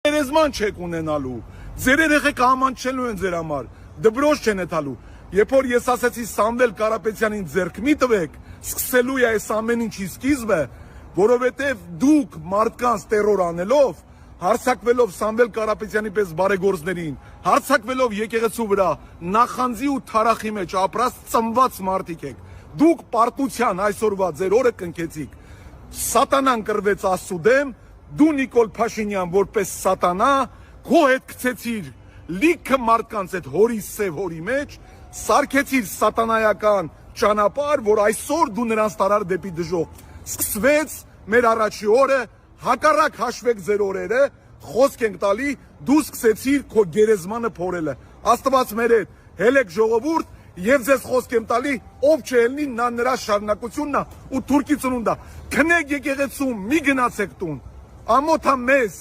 Երեզման չեք ունենալու, ձեր երեխեքը ամանչելու են ձեր համար, դպրոց չեն էթալու, երբ որ ես ասեցի Սամվել Կարապետյանին ձեռք մի տվեք, սկսելու է այս ամեն ինչի սկիզբը, որովհետև դուք մարդկանց տերոր անելով, հարձակվելով Սամվել Կարապետյանի պես բարեգործներին, հարձակվելով եկեղեցու վրա, նախանձի ու թարախի մեջ ապրած ծնված մարդիկ եք, դուք պարտության այսօրվա ձեր օրը կնքեցիք, սատանան կրվեց Աստծու դեմ, դու Նիկոլ Փաշինյան որպես սատանա քո հետ գցեցիր լիքը մարդկանց այդ հորի սև հորի մեջ, սարքեցիր սատանայական ճանապարհ, որ այսօր դու նրանց տարար դեպի դժոխք։ Սկսվեց մեր առաջի օրը, հակառակ հաշվեք ձեր օրերը, խոսք ենք տալի, դու սկսեցիր քո գերեզմանը փորելը։ Աստված մեր հետ, հելեք ժողովուրդ, եւ ձեզ խոսք եմ տալի, ով չելնի, նա նրա շարունակությունն է ու թուրքի ծնունդը։ Քնեք եկեղեցու, մի գնացեք տուն։ Ամոթա մեզ